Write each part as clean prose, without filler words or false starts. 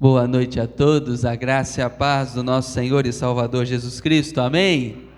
Boa noite a todos, a graça e a paz do nosso Senhor e Salvador Jesus Cristo, amém?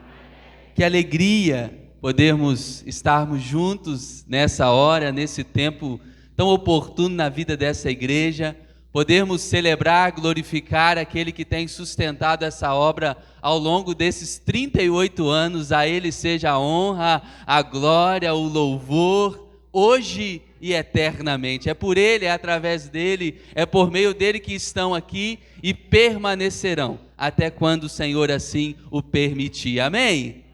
Que alegria podermos estarmos juntos nessa hora, nesse tempo tão oportuno na vida dessa igreja, podermos celebrar, glorificar aquele que tem sustentado essa obra ao longo desses 38 anos, a Ele seja a honra, a glória, o louvor, hoje e eternamente. É por Ele, é através dEle, é por meio dEle que estão aqui e permanecerão até quando o Senhor assim o permitir. Amém?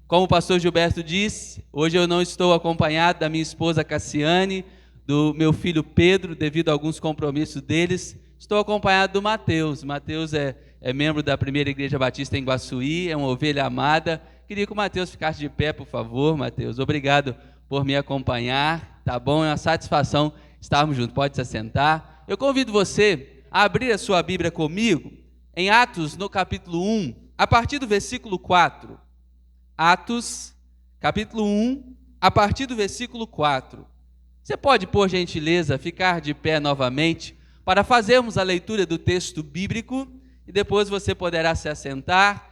Como o pastor Gilberto disse, hoje eu não estou acompanhado da minha esposa Cassiane, do meu filho Pedro, devido a alguns compromissos deles. Estou acompanhado do Mateus. Mateus é membro da Primeira Igreja Batista em Guaçuí, é uma ovelha amada. Queria que o Mateus ficasse de pé, por favor, Mateus. Obrigado por me acompanhar, tá bom? É uma satisfação estarmos juntos. Pode se assentar. Eu convido você a abrir a sua Bíblia comigo em Atos, no capítulo 1, a partir do versículo 4. Atos, capítulo 1, a partir do versículo 4. Você pode, por gentileza, ficar de pé novamente para fazermos a leitura do texto bíblico e depois você poderá se assentar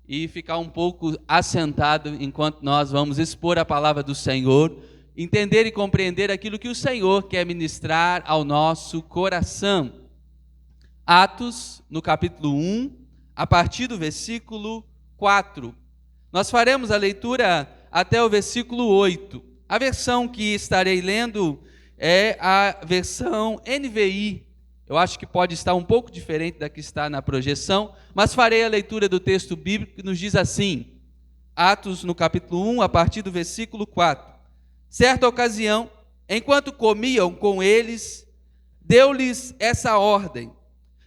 e ficar um pouco assentado enquanto nós vamos expor a palavra do Senhor, entender e compreender aquilo que o Senhor quer ministrar ao nosso coração. Atos, no capítulo 1, a partir do versículo 4. Nós faremos a leitura até o versículo 8. A versão que estarei lendo é a versão NVI. Eu acho que pode estar um pouco diferente da que está na projeção, mas farei a leitura do texto bíblico que nos diz assim, Atos no capítulo 1, a partir do versículo 4. Certa ocasião, enquanto comiam com eles, deu-lhes essa ordem: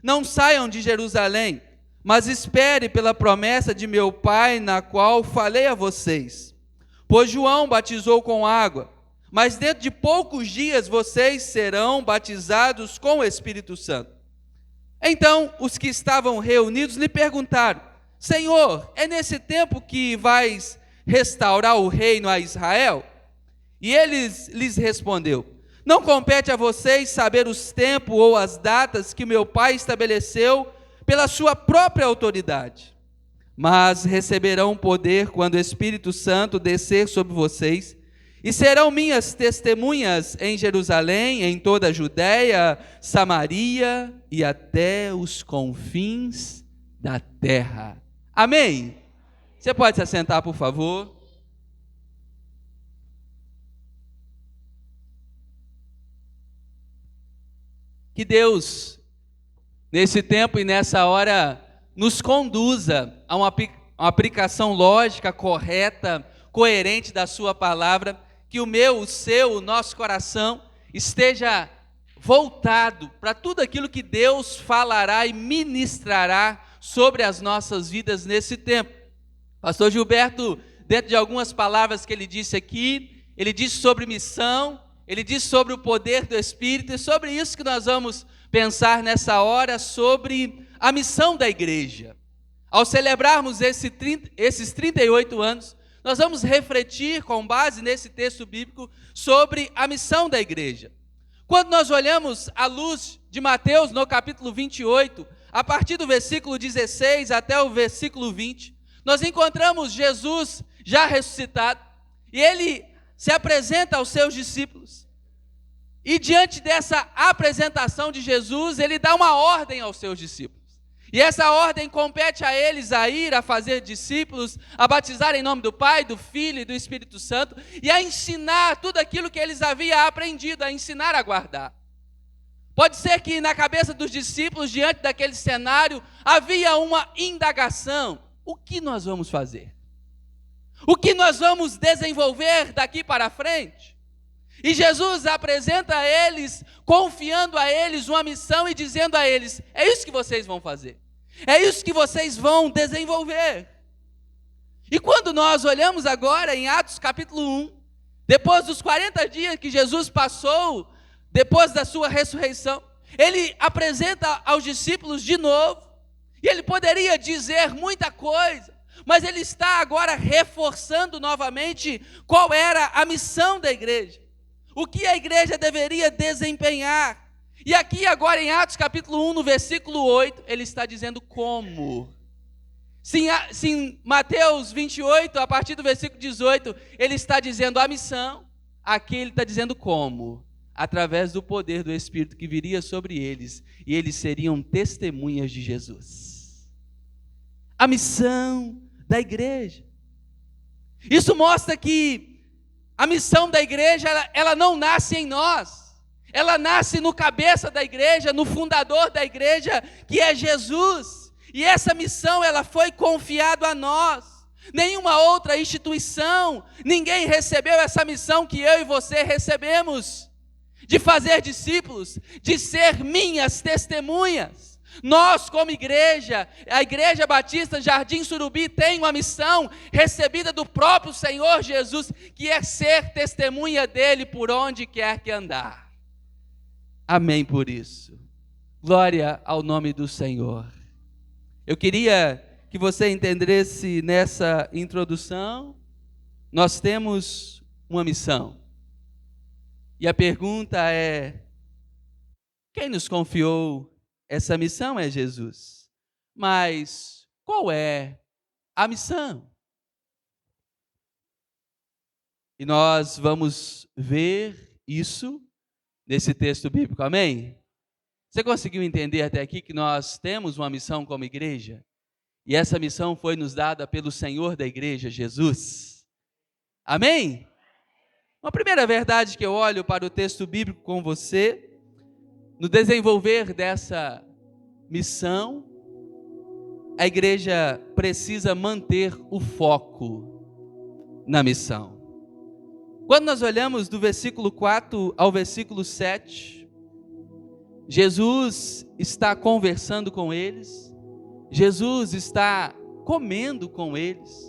não saiam de Jerusalém, mas espere pela promessa de meu Pai, na qual falei a vocês. Pois João batizou com água, mas dentro de poucos dias vocês serão batizados com o Espírito Santo. Então os que estavam reunidos lhe perguntaram: Senhor, é nesse tempo que vais restaurar o reino a Israel? E ele lhes respondeu: não compete a vocês saber os tempos ou as datas que meu Pai estabeleceu pela sua própria autoridade, mas receberão poder quando o Espírito Santo descer sobre vocês, e serão minhas testemunhas em Jerusalém, em toda a Judéia, Samaria e até os confins da terra. Amém? Você pode se assentar, por favor? Que Deus, nesse tempo e nessa hora, nos conduza a uma aplicação lógica, correta, coerente da sua palavra, que o meu, o seu, o nosso coração esteja voltado para tudo aquilo que Deus falará e ministrará sobre as nossas vidas nesse tempo. Pastor Gilberto, dentro de algumas palavras que ele disse aqui, ele disse sobre missão, ele disse sobre o poder do Espírito, e sobre isso que nós vamos pensar nessa hora, sobre a missão da igreja. Ao celebrarmos esses 38 anos, nós vamos refletir com base nesse texto bíblico sobre a missão da igreja. Quando nós olhamos à luz de Mateus no capítulo 28, a partir do versículo 16 até o versículo 20, nós encontramos Jesus já ressuscitado e ele se apresenta aos seus discípulos. E diante dessa apresentação de Jesus, ele dá uma ordem aos seus discípulos. E essa ordem compete a eles a ir, a fazer discípulos, a batizar em nome do Pai, do Filho e do Espírito Santo, e a ensinar tudo aquilo que eles haviam aprendido, a ensinar a guardar. Pode ser que na cabeça dos discípulos, diante daquele cenário, havia uma indagação: o que nós vamos fazer? O que nós vamos desenvolver daqui para frente? E Jesus apresenta a eles, confiando a eles uma missão e dizendo a eles: é isso que vocês vão fazer, é isso que vocês vão desenvolver. E quando nós olhamos agora em Atos capítulo 1, depois dos 40 dias que Jesus passou, depois da sua ressurreição, ele apresenta aos discípulos de novo, e ele poderia dizer muita coisa, mas ele está agora reforçando novamente qual era a missão da igreja. O que a igreja deveria desempenhar? E aqui agora em Atos capítulo 1, no versículo 8, ele está dizendo como. Se em Mateus 28, a partir do versículo 18, ele está dizendo a missão, aqui ele está dizendo como. Através do poder do Espírito que viria sobre eles, e eles seriam testemunhas de Jesus. A missão da igreja. Isso mostra que a missão da igreja, ela não nasce em nós. Ela nasce no cabeça da igreja, no fundador da igreja, que é Jesus. E essa missão, ela foi confiada a nós. Nenhuma outra instituição, ninguém recebeu essa missão que eu e você recebemos. De fazer discípulos, de ser minhas testemunhas. Nós, como igreja, a Igreja Batista Jardim Surubi tem uma missão recebida do próprio Senhor Jesus, que é ser testemunha dele por onde quer que andar. Amém por isso. Glória ao nome do Senhor. Eu queria que você entendesse nessa introdução, nós temos uma missão. E a pergunta é: quem nos confiou essa missão? É Jesus. Mas qual é a missão? E nós vamos ver isso nesse texto bíblico, amém? Você conseguiu entender até aqui que nós temos uma missão como igreja? E essa missão foi nos dada pelo Senhor da igreja, Jesus. Amém? Uma primeira verdade que eu olho para o texto bíblico com você, no desenvolver dessa missão, a igreja precisa manter o foco na missão. Quando nós olhamos do versículo 4 ao versículo 7, Jesus está conversando com eles, Jesus está comendo com eles.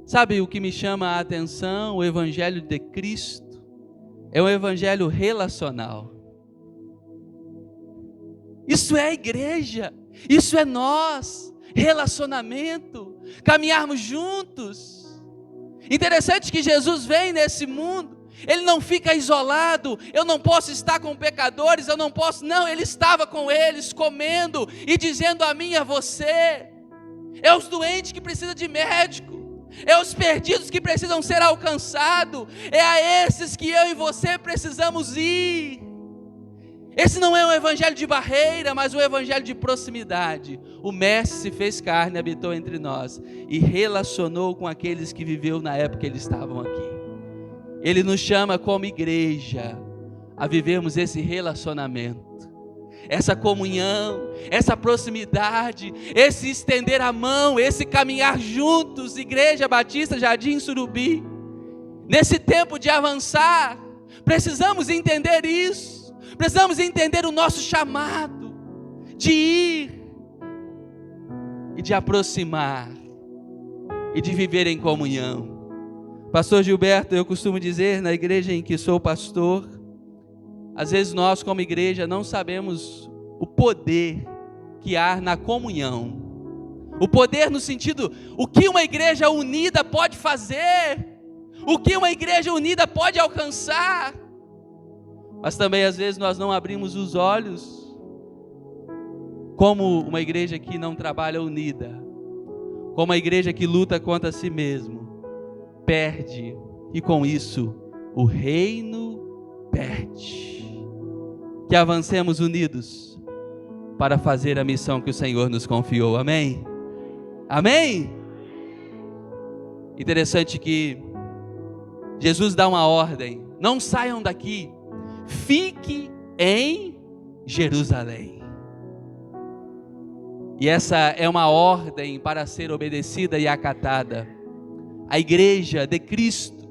Sabe o que me chama a atenção? O Evangelho de Cristo é um evangelho relacional. Isso é a igreja, isso é nós, relacionamento, caminharmos juntos. Interessante que Jesus vem nesse mundo, ele não fica isolado, eu não posso estar com pecadores, eu não posso, não, ele estava com eles, comendo e dizendo a mim e a você. É os doentes que precisam de médico, é os perdidos que precisam ser alcançados, é a esses que eu e você precisamos ir. Esse não é um evangelho de barreira, mas um evangelho de proximidade. O Mestre se fez carne, habitou entre nós e relacionou com aqueles que viveu na época que eles estavam aqui. Ele nos chama como igreja a vivermos esse relacionamento, essa comunhão, essa proximidade, esse estender a mão, esse caminhar juntos, Igreja Batista Jardim Surubi. Nesse tempo de avançar, precisamos entender isso. Precisamos entender o nosso chamado de ir e de aproximar e de viver em comunhão. Pastor Gilberto, eu costumo dizer na igreja em que sou pastor, às vezes nós como igreja não sabemos o poder que há na comunhão. O poder no sentido, o que uma igreja unida pode fazer, o que uma igreja unida pode alcançar. Mas também às vezes nós não abrimos os olhos, como uma igreja que não trabalha unida, como uma igreja que luta contra si mesmo, perde, e com isso o reino perde. Que avancemos unidos para fazer a missão que o Senhor nos confiou, amém? Amém? Interessante que Jesus dá uma ordem: não saiam daqui, fique em Jerusalém. E essa é uma ordem para ser obedecida e acatada. A igreja de Cristo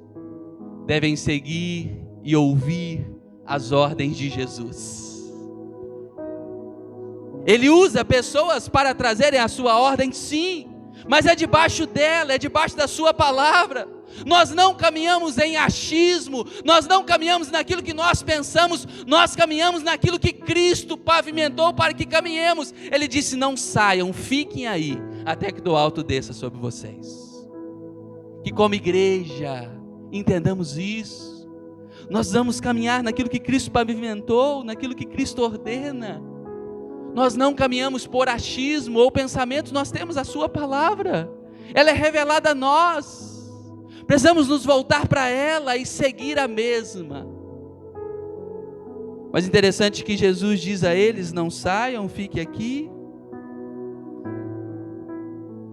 devem seguir e ouvir as ordens de Jesus. Ele usa pessoas para trazerem a sua ordem, sim, mas é debaixo dela, é debaixo da sua palavra. Nós não caminhamos em achismo, nós não caminhamos naquilo que nós pensamos, nós caminhamos naquilo que Cristo pavimentou para que caminhemos. Ele disse: não saiam, fiquem aí, até que do alto desça sobre vocês. Que como igreja entendamos isso. Nós vamos caminhar naquilo que Cristo pavimentou, naquilo que Cristo ordena. Nós não caminhamos por achismo ou pensamentos, nós temos a sua palavra. Ela é revelada a nós. Precisamos nos voltar para ela e seguir a mesma. Mas interessante que Jesus diz a eles: não saiam, fiquem aqui.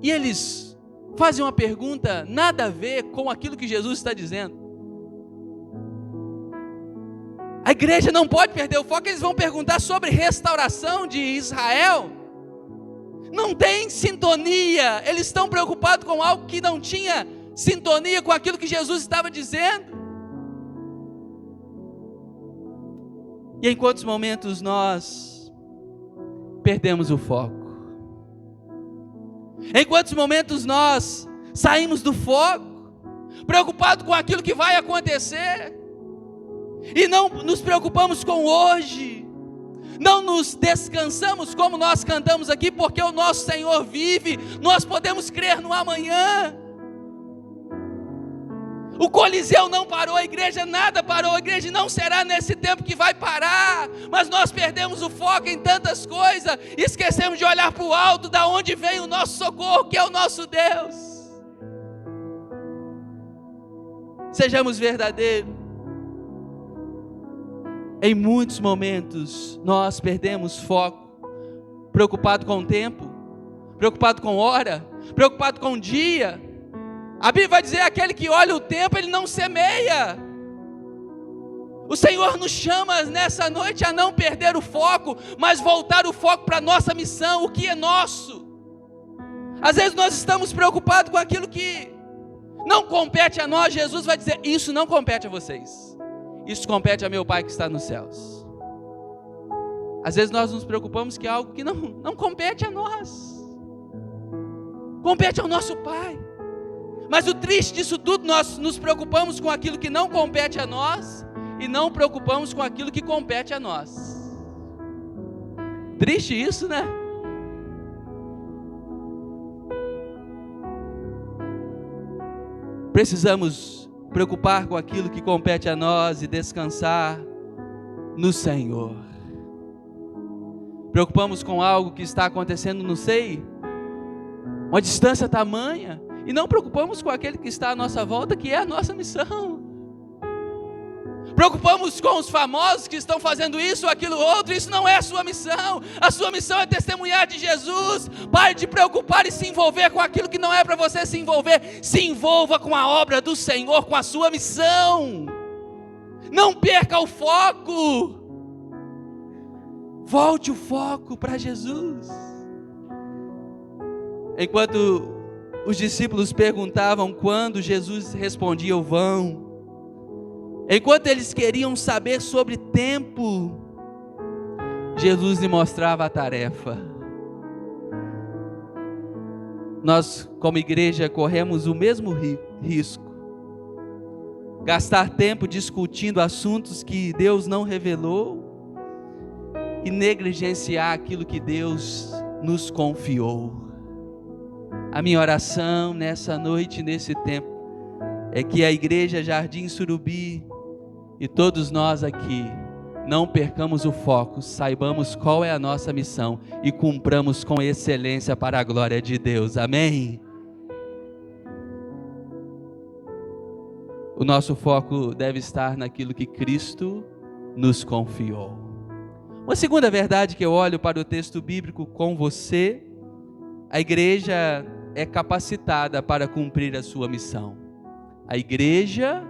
E eles fazem uma pergunta nada a ver com aquilo que Jesus está dizendo. A igreja não pode perder o foco. Eles vão perguntar sobre restauração de Israel. Não tem sintonia. Eles estão preocupados com algo que não tinha sintonia com aquilo que Jesus estava dizendo. E em quantos momentos nós perdemos o foco? Em quantos momentos nós saímos do foco, preocupados com aquilo que vai acontecer, e não nos preocupamos com hoje, não nos descansamos como nós cantamos aqui, porque o nosso Senhor vive, nós podemos crer no amanhã. O Coliseu não parou, a igreja nada parou, a igreja não será nesse tempo que vai parar, mas nós perdemos o foco em tantas coisas, esquecemos de olhar para o alto, da onde vem o nosso socorro, que é o nosso Deus. Sejamos verdadeiros. Em muitos momentos nós perdemos foco, preocupado com o tempo, preocupado com hora, preocupado com o dia. A Bíblia vai dizer: aquele que olha o tempo, ele não semeia. O Senhor nos chama nessa noite a não perder o foco, mas voltar o foco para a nossa missão, o que é nosso. Às vezes nós estamos preocupados com aquilo que não compete a nós. Jesus vai dizer: isso não compete a vocês, isso compete a meu Pai que está nos céus. Às vezes nós nos preocupamos que é algo que não compete a nós, compete ao nosso Pai. Mas o triste disso tudo, nós nos preocupamos com aquilo que não compete a nós e não preocupamos com aquilo que compete a nós. Triste isso, né? Precisamos preocupar com aquilo que compete a nós e descansar no Senhor. Preocupamos com algo que está acontecendo, não sei, uma distância tamanha, e não preocupamos com aquele que está à nossa volta, que é a nossa missão. Preocupamos com os famosos que estão fazendo isso ou aquilo outro. Isso não é a sua missão. A sua missão é testemunhar de Jesus. Pare de preocupar e se envolver com aquilo que não é para você se envolver. Se envolva com a obra do Senhor, com a sua missão. Não perca o foco. Volte o foco para Jesus. Enquanto os discípulos perguntavam, quando Jesus respondia: vão. Enquanto eles queriam saber sobre tempo, Jesus lhe mostrava a tarefa. Nós, como igreja, corremos o mesmo risco. Gastar tempo discutindo assuntos que Deus não revelou e negligenciar aquilo que Deus nos confiou. A minha oração nessa noite, nesse tempo, é que a igreja Jardim Surubi e todos nós aqui não percamos o foco, saibamos qual é a nossa missão e cumpramos com excelência para a glória de Deus. Amém? O nosso foco deve estar naquilo que Cristo nos confiou. Uma segunda verdade que eu olho para o texto bíblico com você: a igreja é capacitada para cumprir a sua missão. A igreja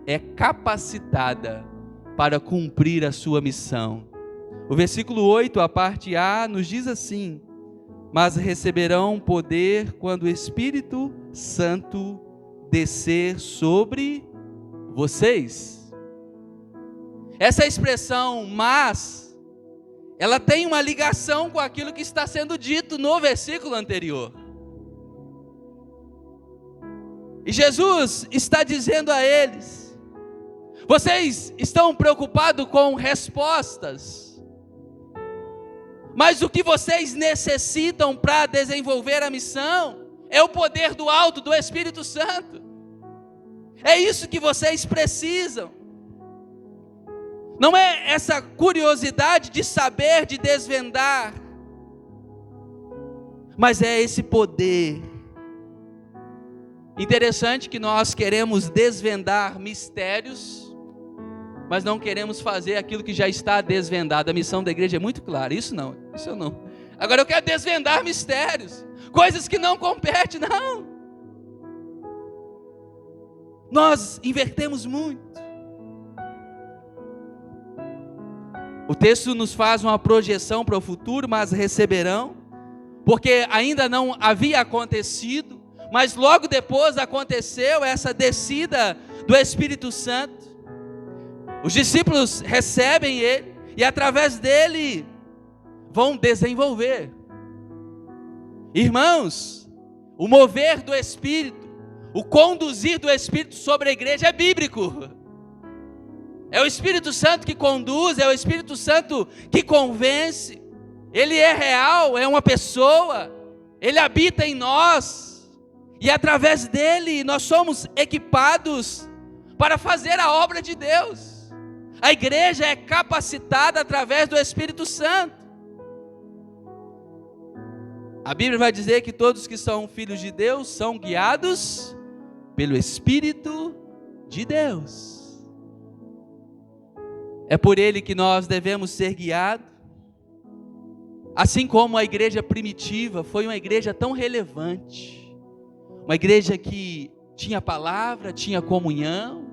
é capacitada para cumprir a sua missão. O versículo 8, a parte A, nos diz assim: mas receberão poder quando o Espírito Santo descer sobre vocês. Essa expressão mas, ela tem uma ligação com aquilo que está sendo dito no versículo anterior. E Jesus está dizendo a eles: vocês estão preocupados com respostas, mas o que vocês necessitam para desenvolver a missão é o poder do alto, do Espírito Santo. É isso que vocês precisam. Não é essa curiosidade de saber, de desvendar, mas é esse poder. Interessante que nós queremos desvendar mistérios, mas não queremos fazer aquilo que já está desvendado. A missão da igreja é muito clara, isso eu não. Agora eu quero desvendar mistérios, coisas que não competem, não. Nós invertemos muito. O texto nos faz uma projeção para o futuro, mas receberão, porque ainda não havia acontecido, mas logo depois aconteceu essa descida do Espírito Santo. Os discípulos recebem ele e através dele vão desenvolver. Irmãos, o mover do Espírito, o conduzir do Espírito sobre a igreja é bíblico. É o Espírito Santo que conduz, é o Espírito Santo que convence. Ele é real, é uma pessoa, ele habita em nós. E através dele nós somos equipados para fazer a obra de Deus. A igreja é capacitada através do Espírito Santo. A Bíblia vai dizer que todos que são filhos de Deus são guiados pelo Espírito de Deus. É por ele que nós devemos ser guiados. Assim como a igreja primitiva foi uma igreja tão relevante. Uma igreja que tinha palavra, tinha comunhão,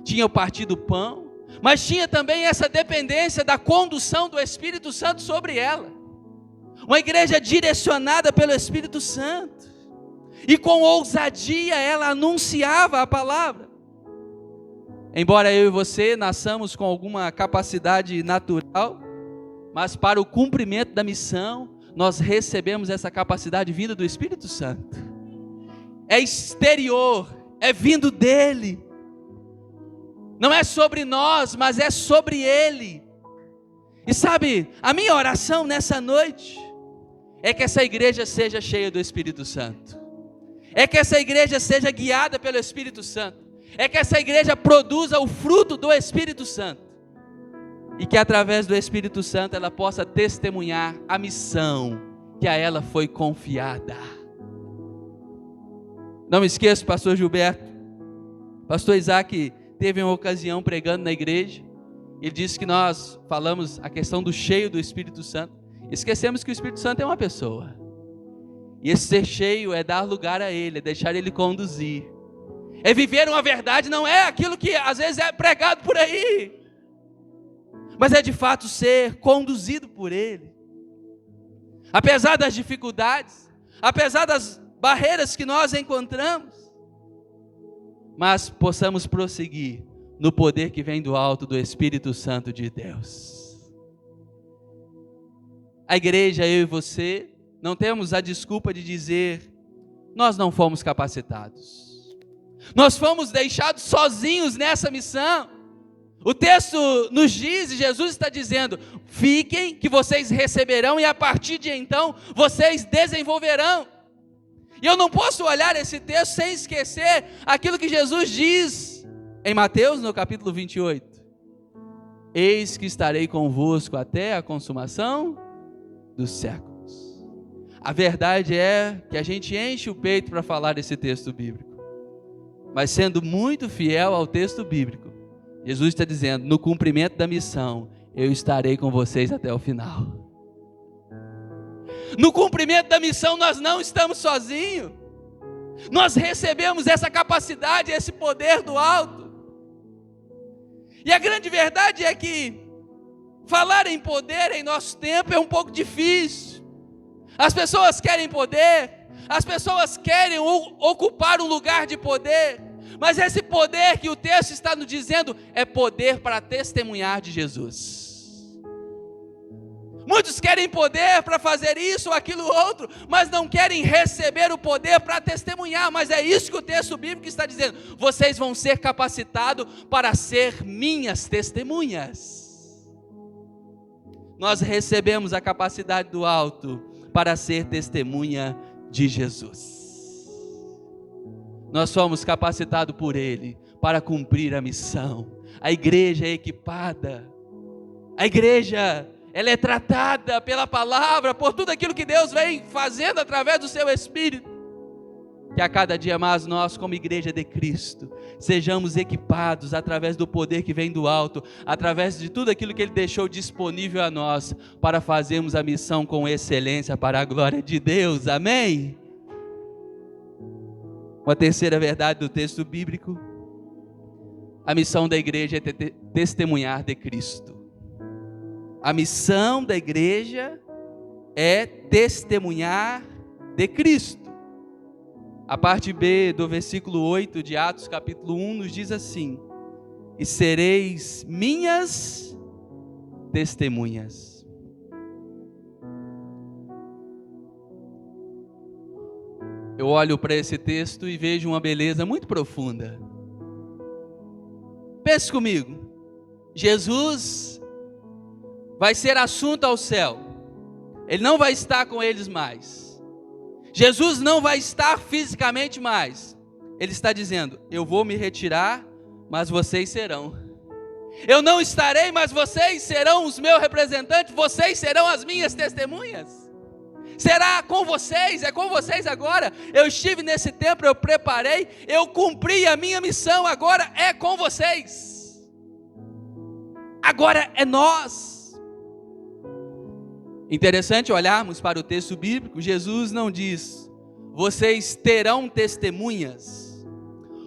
tinha o partir do pão, mas tinha também essa dependência da condução do Espírito Santo sobre ela. Uma igreja direcionada pelo Espírito Santo. E com ousadia ela anunciava a palavra. Embora eu e você nasçamos com alguma capacidade natural, mas para o cumprimento da missão, nós recebemos essa capacidade vinda do Espírito Santo. É exterior, é vindo dele. Não é sobre nós, mas é sobre ele. E sabe, a minha oração nessa noite é que essa igreja seja cheia do Espírito Santo. É que essa igreja seja guiada pelo Espírito Santo. É que essa igreja produza o fruto do Espírito Santo. E que através do Espírito Santo ela possa testemunhar a missão que a ela foi confiada. Não me esqueço, pastor Gilberto, pastor Isaac teve uma ocasião pregando na igreja. Ele disse que nós falamos a questão do cheio do Espírito Santo. Esquecemos que o Espírito Santo é uma pessoa. E esse ser cheio é dar lugar a ele, é deixar ele conduzir. É viver uma verdade, não é aquilo que às vezes é pregado por aí. Mas é de fato ser conduzido por ele. Apesar das dificuldades, apesar das barreiras que nós encontramos, mas possamos prosseguir no poder que vem do alto do Espírito Santo de Deus. A igreja, eu e você, não temos a desculpa de dizer, nós não fomos capacitados, nós fomos deixados sozinhos nessa missão. O texto nos diz, e Jesus está dizendo, fiquem que vocês receberão e a partir de então, vocês desenvolverão. E eu não posso olhar esse texto sem esquecer aquilo que Jesus diz em Mateus, no capítulo 28. Eis que estarei convosco até a consumação dos séculos. A verdade é que a gente enche o peito para falar desse texto bíblico. Mas sendo muito fiel ao texto bíblico, Jesus está dizendo, no cumprimento da missão, eu estarei com vocês até o final. No cumprimento da missão nós não estamos sozinhos. Nós recebemos essa capacidade, esse poder do alto. E a grande verdade é que falar em poder em nosso tempo é um pouco difícil. As pessoas querem poder, as pessoas querem ocupar um lugar de poder, mas esse poder que o texto está nos dizendo é poder para testemunhar de Jesus. Muitos querem poder para fazer isso ou aquilo outro, mas não querem receber o poder para testemunhar. Mas é isso que o texto bíblico está dizendo. Vocês vão ser capacitados para ser minhas testemunhas. Nós recebemos a capacidade do alto para ser testemunha de Jesus. Nós somos capacitados por Ele para cumprir a missão. A igreja é equipada A igreja, ela é tratada pela palavra, por tudo aquilo que Deus vem fazendo através do seu Espírito. Que a cada dia mais nós, como igreja de Cristo, sejamos equipados através do poder que vem do alto, através de tudo aquilo que Ele deixou disponível a nós, para fazermos a missão com excelência para a glória de Deus. Amém? Uma terceira verdade do texto bíblico: a missão da igreja é testemunhar de Cristo. A missão da igreja é testemunhar de Cristo. A parte B do versículo 8 de Atos capítulo 1 nos diz assim: e sereis minhas testemunhas. Eu olho para esse texto e vejo uma beleza muito profunda. Pense comigo, Jesus vai ser assunto ao céu, Ele não vai estar com eles mais. Jesus não vai estar fisicamente mais. Ele está dizendo: eu vou me retirar, mas vocês serão. Eu não estarei, mas vocês serão os meus representantes, vocês serão as minhas testemunhas. Será com vocês, é com vocês agora. Eu estive nesse templo, eu preparei, eu cumpri a minha missão, agora é com vocês. Agora é nós. Interessante olharmos para o texto bíblico. Jesus não diz: vocês terão testemunhas,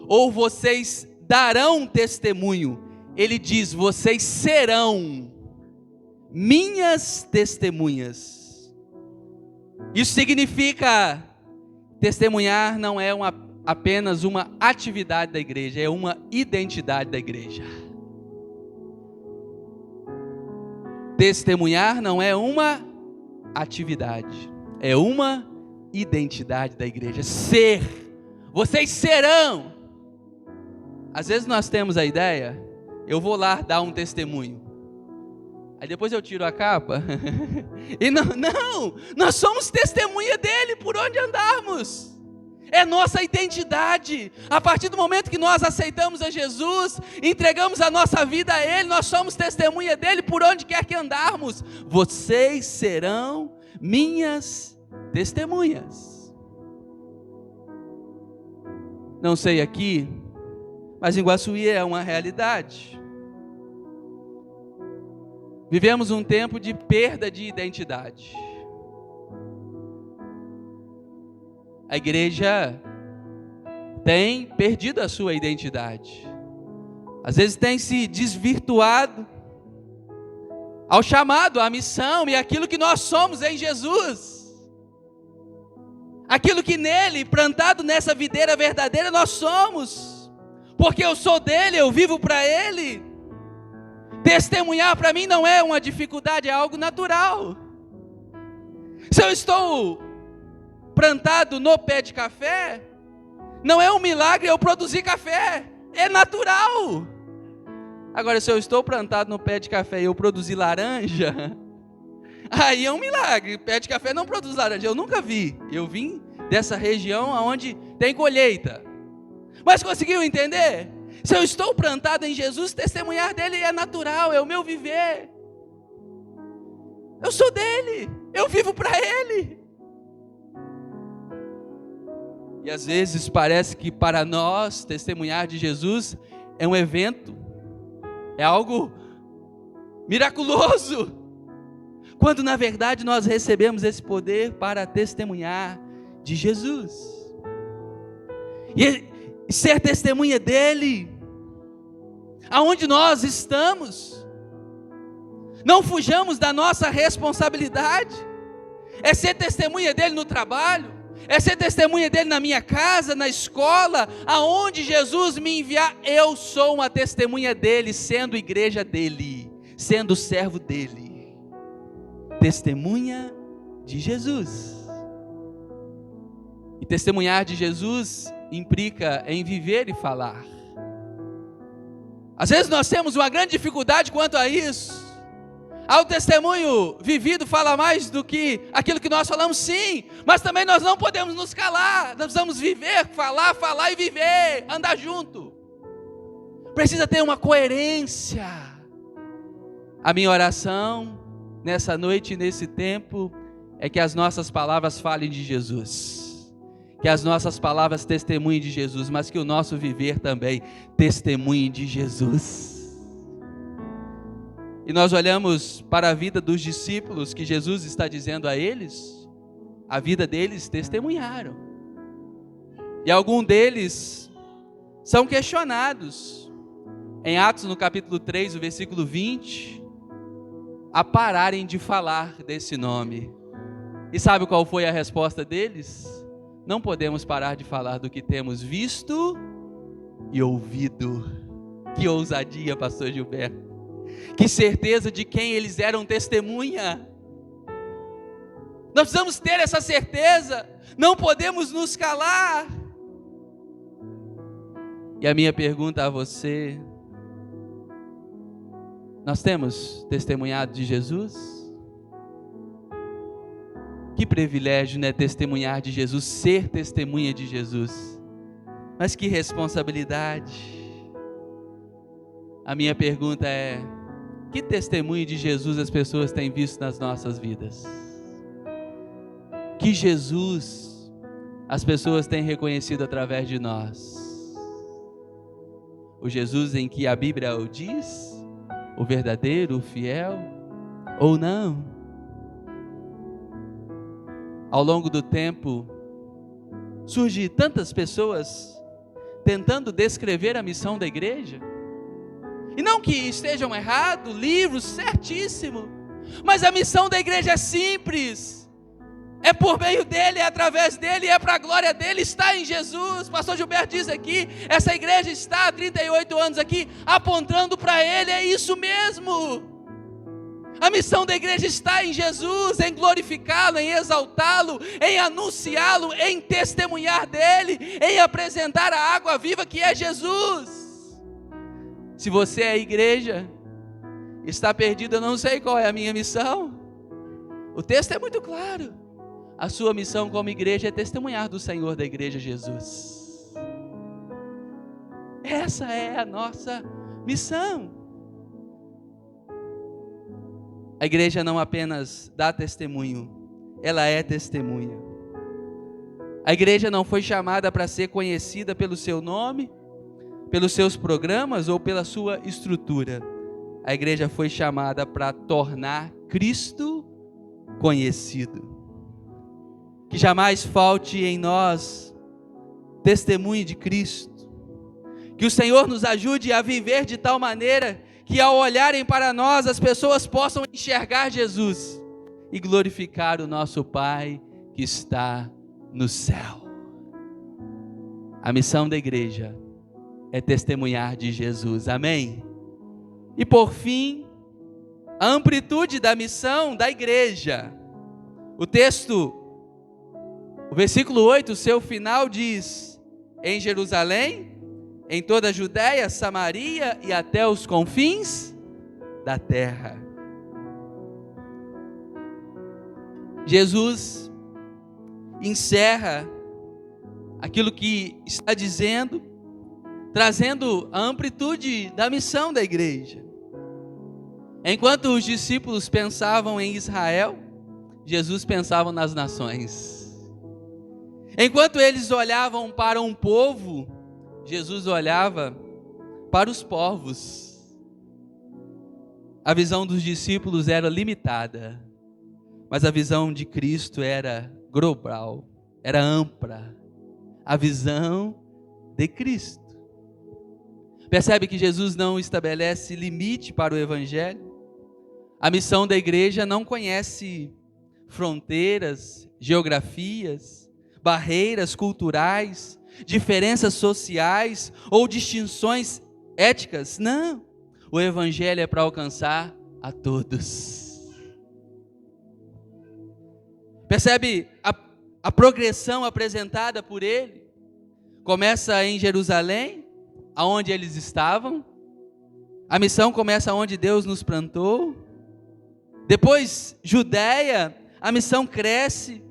ou vocês darão testemunho. Ele diz: vocês serão minhas testemunhas. Isso significa, testemunhar não é apenas uma atividade da igreja, é uma identidade da igreja. Testemunhar não é uma atividade, é uma identidade da igreja. Ser, vocês serão. Às vezes nós temos a ideia: eu vou lá dar um testemunho, aí depois eu tiro a capa. E não, nós somos testemunha dele por onde andarmos. É nossa identidade. A partir do momento que nós aceitamos a Jesus, entregamos a nossa vida a Ele, nós somos testemunha dele por onde quer que andarmos. Vocês serão minhas testemunhas. Não sei aqui, mas em Guaçuí é uma realidade. Vivemos um tempo de perda de identidade. A igreja tem perdido a sua identidade. Às vezes tem se desvirtuado ao chamado, à missão e aquilo que nós somos em Jesus. Aquilo que nele, plantado nessa videira verdadeira, nós somos. Porque eu sou dele, eu vivo para ele. Testemunhar para mim não é uma dificuldade, é algo natural. Se eu estou plantado no pé de café, não é um milagre eu produzir café, é natural. Agora, se eu estou plantado no pé de café e eu produzir laranja, aí é um milagre. Pé de café não produz laranja, eu nunca vi. Eu vim dessa região onde tem colheita. Mas conseguiu entender? Se eu estou plantado em Jesus, testemunhar dele é natural, é o meu viver. Eu sou dele, eu vivo para ele. E às vezes parece que para nós testemunhar de Jesus é um evento, é algo miraculoso, quando na verdade nós recebemos esse poder para testemunhar de Jesus. E ser testemunha dele, aonde nós estamos. Não fujamos da nossa responsabilidade. É ser testemunha dele no trabalho, é ser testemunha dele na minha casa, na escola, aonde Jesus me enviar, eu sou uma testemunha dele, sendo igreja dele, sendo servo dele. Testemunha de Jesus. E testemunhar de Jesus implica em viver e falar. Às vezes nós temos uma grande dificuldade quanto a isso. O testemunho vivido fala mais do que aquilo que nós falamos, sim, mas também nós não podemos nos calar. Nós precisamos viver, falar e viver, andar junto. Precisa ter uma coerência. A minha oração nessa noite e nesse tempo é que as nossas palavras falem de Jesus, que as nossas palavras testemunhem de Jesus, mas que o nosso viver também testemunhe de Jesus. E nós olhamos para a vida dos discípulos, que Jesus está dizendo a eles, a vida deles testemunharam. E alguns deles são questionados. Em Atos, no capítulo 3, o versículo 20, a pararem de falar desse nome. E sabe qual foi a resposta deles? Não podemos parar de falar do que temos visto e ouvido. Que ousadia, pastor Gilberto. Que certeza de quem eles eram testemunha. Nós precisamos ter essa certeza. Não podemos nos calar. E a minha pergunta a você: nós temos testemunhado de Jesus? Que privilégio, né? Testemunhar de Jesus, ser testemunha de Jesus. Mas que responsabilidade. A minha pergunta é: que testemunho de Jesus as pessoas têm visto nas nossas vidas? Que Jesus as pessoas têm reconhecido através de nós? O Jesus em que a Bíblia o diz? O verdadeiro, o fiel? Ou não? Ao longo do tempo, surgem tantas pessoas tentando descrever a missão da igreja. E não que estejam errados, livros, certíssimo. Mas a missão da igreja é simples. É por meio dele, é através dele, é para a glória dele, está em Jesus. Pastor Gilberto diz aqui, essa igreja está há 38 anos aqui, apontando para ele, é isso mesmo. A missão da igreja está em Jesus, em glorificá-lo, em exaltá-lo, em anunciá-lo, em testemunhar dele, em apresentar a água viva que é Jesus. Se você é a igreja, está perdido, eu não sei qual é a minha missão. O texto é muito claro. A sua missão como igreja é testemunhar do Senhor da igreja Jesus. Essa é a nossa missão. A igreja não apenas dá testemunho, ela é testemunha. A igreja não foi chamada para ser conhecida pelo seu nome, pelos seus programas ou pela sua estrutura. A igreja foi chamada para tornar Cristo conhecido. Que jamais falte em nós testemunho de Cristo. Que o Senhor nos ajude a viver de tal maneira que ao olharem para nós as pessoas possam enxergar Jesus e glorificar o nosso Pai que está no céu. A missão da igreja é testemunhar de Jesus, amém? E por fim, a amplitude da missão da igreja. O texto, o versículo 8, o seu final diz: em Jerusalém, em toda a Judéia, Samaria e até os confins da terra. Jesus encerra aquilo que está dizendo, trazendo a amplitude da missão da igreja. Enquanto os discípulos pensavam em Israel, Jesus pensava nas nações. Enquanto eles olhavam para um povo, Jesus olhava para os povos. A visão dos discípulos era limitada, mas a visão de Cristo era global, era ampla. A visão de Cristo. Percebe que Jesus não estabelece limite para o evangelho? A missão da igreja não conhece fronteiras, geografias, barreiras culturais, diferenças sociais ou distinções éticas. Não, o evangelho é para alcançar a todos. Percebe a progressão apresentada por ele? Começa em Jerusalém, aonde eles estavam. A missão começa onde Deus nos plantou. Depois, Judéia, a missão cresce.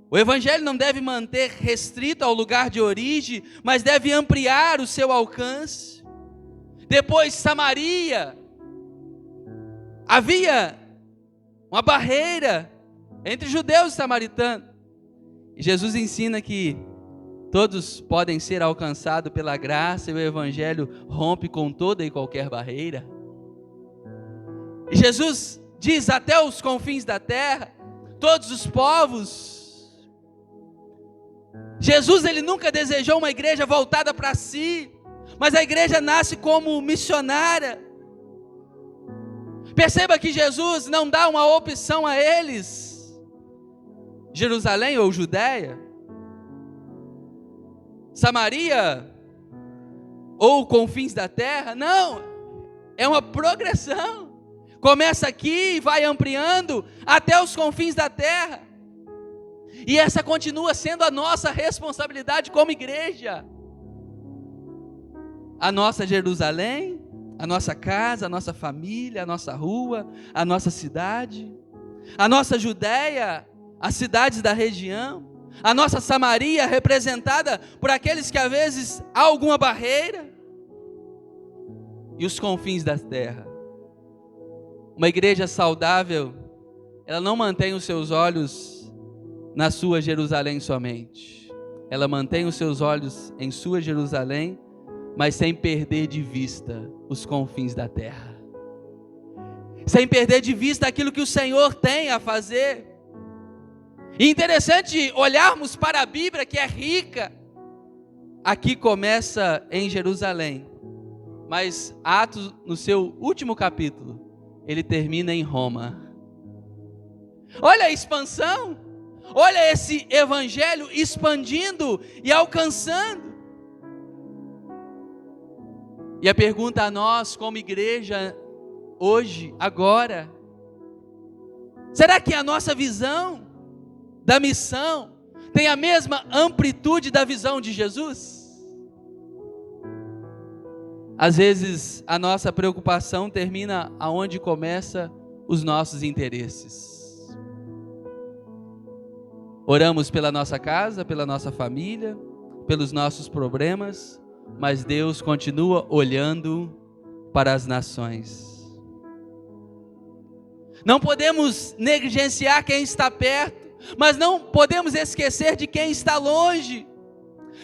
O evangelho não deve manter restrito ao lugar de origem, mas deve ampliar o seu alcance. Depois, Samaria. Havia uma barreira entre judeus e samaritanos. E Jesus ensina que todos podem ser alcançados pela graça, e o Evangelho rompe com toda e qualquer barreira. E Jesus diz: até os confins da terra, todos os povos. Jesus, ele nunca desejou uma igreja voltada para si, mas a igreja nasce como missionária. Perceba que Jesus não dá uma opção a eles: Jerusalém ou Judéia, Samaria ou confins da terra. Não, é uma progressão. Começa aqui e vai ampliando até os confins da terra. E essa continua sendo a nossa responsabilidade como igreja. A nossa Jerusalém, a nossa casa, a nossa família, a nossa rua, a nossa cidade, a nossa Judéia, as cidades da região, a nossa Samaria, representada por aqueles que às vezes há alguma barreira, e os confins da terra. Uma igreja saudável, ela não mantém os seus olhos na sua Jerusalém somente. Ela mantém os seus olhos em sua Jerusalém, mas sem perder de vista os confins da terra. Sem perder de vista aquilo que o Senhor tem a fazer. E interessante olharmos para a Bíblia, que é rica. Aqui começa em Jerusalém, mas Atos, no seu último capítulo, ele termina em Roma. Olha a expansão. Olha esse evangelho expandindo e alcançando. E a pergunta a nós como igreja hoje, agora: será que a nossa visão da missão tem a mesma amplitude da visão de Jesus? Às vezes a nossa preocupação termina aonde começa os nossos interesses. Oramos pela nossa casa, pela nossa família, pelos nossos problemas, mas Deus continua olhando para as nações. Não podemos negligenciar quem está perto, mas não podemos esquecer de quem está longe.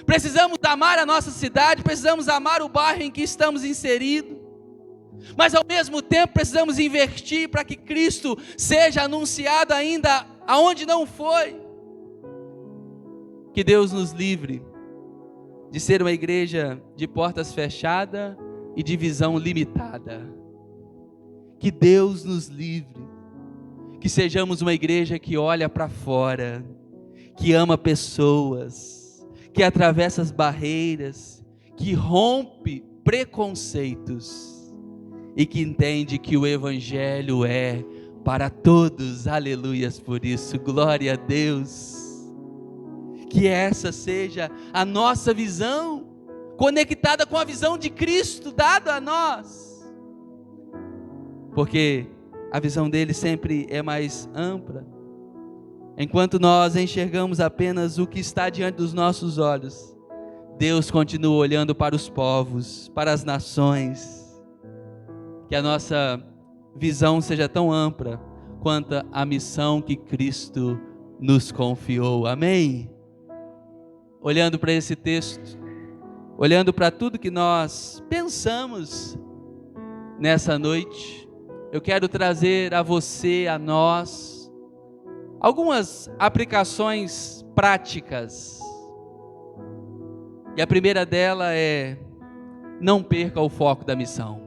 Precisamos amar a nossa cidade, precisamos amar o bairro em que estamos inseridos, mas ao mesmo tempo precisamos investir para que Cristo seja anunciado ainda aonde não foi. Que Deus nos livre de ser uma igreja de portas fechadas e de visão limitada. Que Deus nos livre, que sejamos uma igreja que olha para fora, que ama pessoas, que atravessa as barreiras, que rompe preconceitos e que entende que o Evangelho é para todos. Aleluias por isso, glória a Deus. Que essa seja a nossa visão, conectada com a visão de Cristo dada a nós, porque a visão dele sempre é mais ampla. Enquanto nós enxergamos apenas o que está diante dos nossos olhos, Deus continua olhando para os povos, para as nações. Que a nossa visão seja tão ampla quanto a missão que Cristo nos confiou. Amém? Olhando para esse texto, olhando para tudo que nós pensamos nessa noite, eu quero trazer a você, a nós, algumas aplicações práticas. E a primeira dela é: não perca o foco da missão.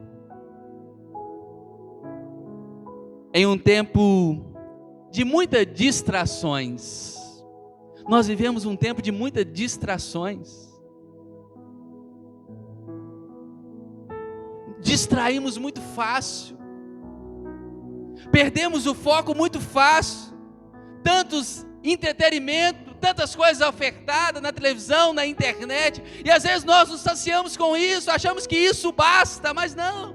Em um tempo de muitas distrações, nós vivemos um tempo de muitas distrações. Distraímos muito fácil. Perdemos o foco muito fácil. Tantos entretenimento, tantas coisas ofertadas na televisão, na internet. E às vezes nós nos saciamos com isso, achamos que isso basta, mas não.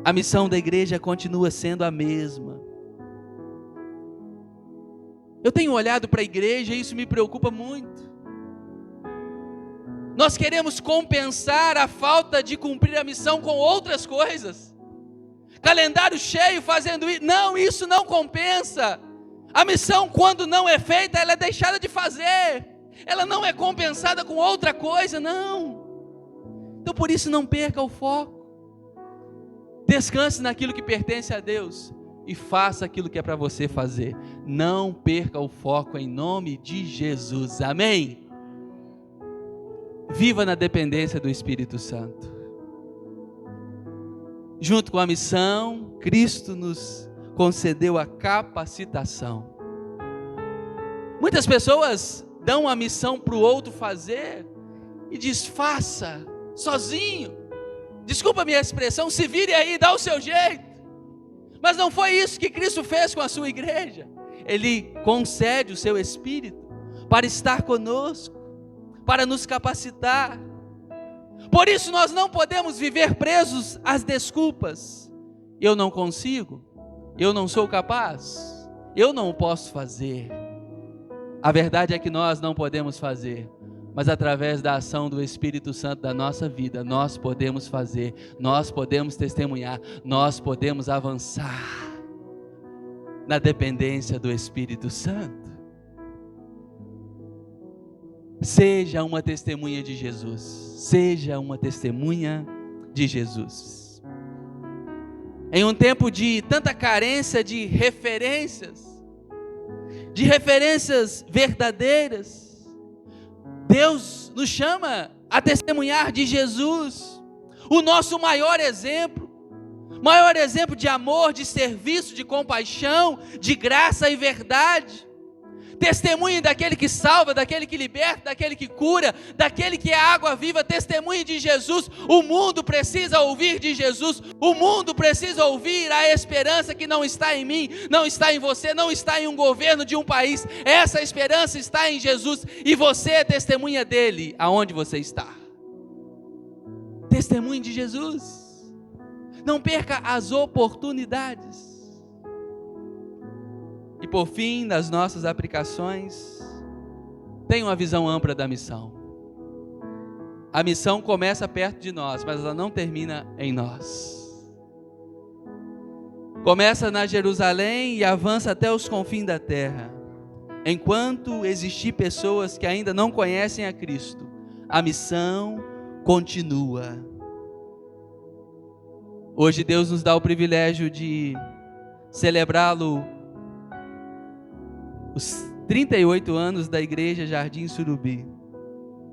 A missão da igreja continua sendo a mesma. Eu tenho olhado para a igreja e isso me preocupa muito. Nós queremos compensar a falta de cumprir a missão com outras coisas. calendário cheio fazendo isso. Não, isso não compensa. A missão, quando não é feita, ela é deixada de fazer. Ela não é compensada com outra coisa, não. Então por isso não perca o foco. Descanse naquilo que pertence a Deus e faça aquilo que é para você fazer. Não perca o foco em nome de Jesus. Amém? Viva na dependência do Espírito Santo. Junto com a missão, Cristo nos concedeu a capacitação. Muitas pessoas dão a missão para o outro fazer e diz: faça sozinho. Desculpa a minha expressão, se vire aí, dá o seu jeito. Mas não foi isso que Cristo fez com a sua igreja. Ele concede o seu Espírito para estar conosco, para nos capacitar. Por isso nós não podemos viver presos às desculpas. Eu não consigo, eu não sou capaz, eu não posso fazer. A verdade é que nós não podemos fazer, mas através da ação do Espírito Santo da nossa vida, nós podemos fazer, nós podemos testemunhar, nós podemos avançar na dependência do Espírito Santo. Seja uma testemunha de Jesus, seja uma testemunha de Jesus. Em um tempo de tanta carência de referências verdadeiras, Deus nos chama a testemunhar de Jesus, o nosso maior exemplo de amor, de serviço, de compaixão, de graça e verdade. Testemunhe daquele que salva, daquele que liberta, daquele que cura, daquele que é água viva. Testemunhe de Jesus. O mundo precisa ouvir de Jesus. O mundo precisa ouvir a esperança que não está em mim, não está em você, não está em um governo de um país. Essa esperança está em Jesus e você é testemunha dele aonde você está. Testemunhe de Jesus. Não perca as oportunidades. E por fim, nas nossas aplicações, tenha uma visão ampla da missão. A missão começa perto de nós, mas ela não termina em nós. Começa na Jerusalém e avança até os confins da terra. Enquanto existir pessoas que ainda não conhecem a Cristo, a missão continua. Hoje Deus nos dá o privilégio de celebrá-lo, os 38 anos da Igreja Jardim Surubi.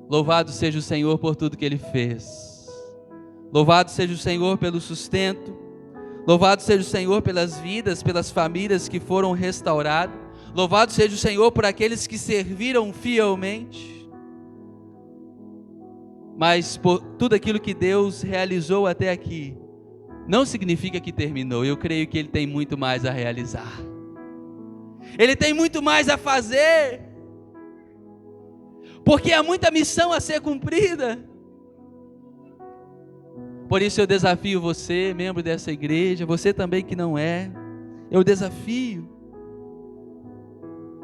Louvado seja o Senhor por tudo que Ele fez. Louvado seja o Senhor pelo sustento. Louvado seja o Senhor pelas vidas, pelas famílias que foram restauradas. Louvado seja o Senhor por aqueles que serviram fielmente. Mas por tudo aquilo que Deus realizou até aqui, não significa que terminou. Eu creio que Ele tem muito mais a realizar. Ele tem muito mais a fazer, porque há muita missão a ser cumprida. Por isso eu desafio você, membro dessa igreja, você também que não é, eu desafio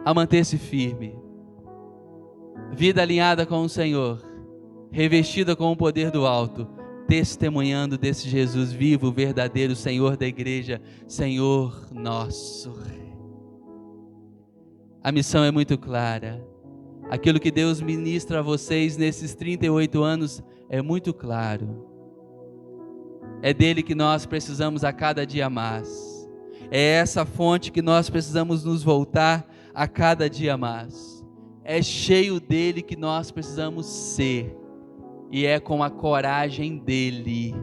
a manter-se firme, vida alinhada com o Senhor, revestida com o poder do alto, testemunhando desse Jesus vivo, verdadeiro Senhor da igreja, Senhor nosso. A missão é muito clara. Aquilo que Deus ministra a vocês nesses 38 anos é muito claro. É dele que nós precisamos a cada dia mais. É essa fonte que nós precisamos nos voltar a cada dia mais. É cheio dele que nós precisamos ser. E é com a coragem dele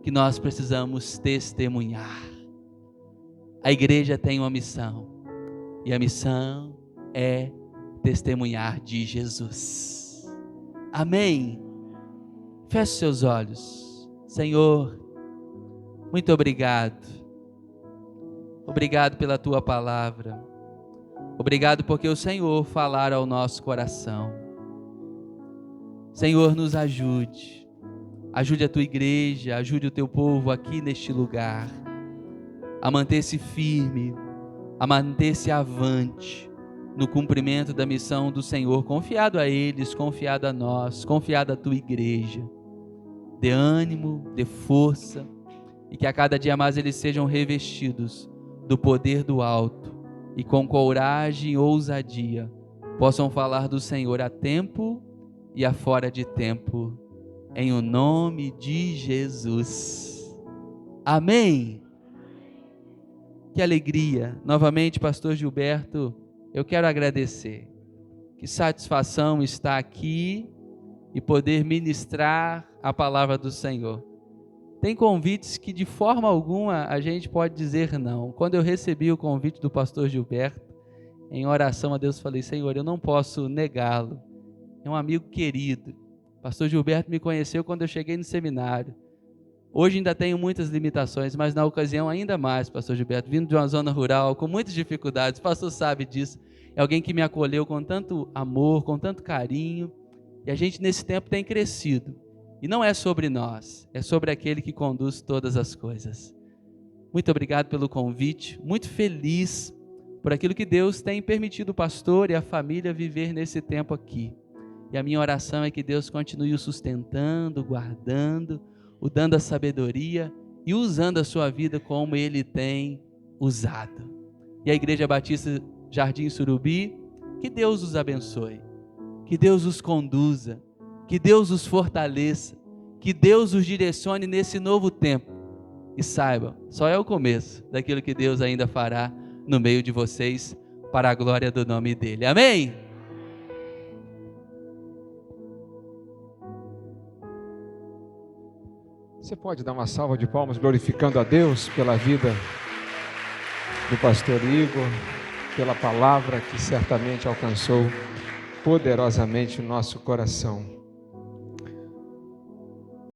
que nós precisamos testemunhar. A igreja tem uma missão. E a missão é testemunhar de Jesus. Amém? Feche seus olhos. Senhor, muito obrigado. Obrigado pela tua palavra. Obrigado porque o Senhor falar ao nosso coração. Senhor, nos ajude. Ajude a tua igreja, ajude o teu povo aqui neste lugar a manter-se firme, a manter-se avante no cumprimento da missão do Senhor, confiado a eles, confiado a nós, confiado à tua igreja. Dê ânimo, dê força, e que a cada dia mais eles sejam revestidos do poder do alto e com coragem e ousadia possam falar do Senhor a tempo e a fora de tempo, em o nome de Jesus. Amém. Que alegria. Novamente, pastor Gilberto, eu quero agradecer. Que satisfação estar aqui e poder ministrar a palavra do Senhor. Tem convites que de forma alguma a gente pode dizer não. Quando eu recebi o convite do pastor Gilberto, em oração a Deus, falei: Senhor, eu não posso negá-lo. É um amigo querido. Pastor Gilberto me conheceu quando eu cheguei no seminário. Hoje ainda tenho muitas limitações, mas na ocasião ainda mais, pastor Gilberto, vindo de uma zona rural, com muitas dificuldades, o pastor sabe disso. É alguém que me acolheu com tanto amor, com tanto carinho, e a gente nesse tempo tem crescido. E não é sobre nós, é sobre aquele que conduz todas as coisas. Muito obrigado pelo convite, muito feliz por aquilo que Deus tem permitido o pastor e a família viver nesse tempo aqui. E a minha oração é que Deus continue o sustentando, guardando, o dando a sabedoria e usando a sua vida como Ele tem usado. E a Igreja Batista Jardim Surubi, que Deus os abençoe, que Deus os conduza, que Deus os fortaleça, que Deus os direcione nesse novo tempo. E saibam, só é o começo daquilo que Deus ainda fará no meio de vocês, para a glória do nome dEle. Amém? Você pode dar uma salva de palmas glorificando a Deus pela vida do pastor Igor, pela palavra que certamente alcançou poderosamente o nosso coração.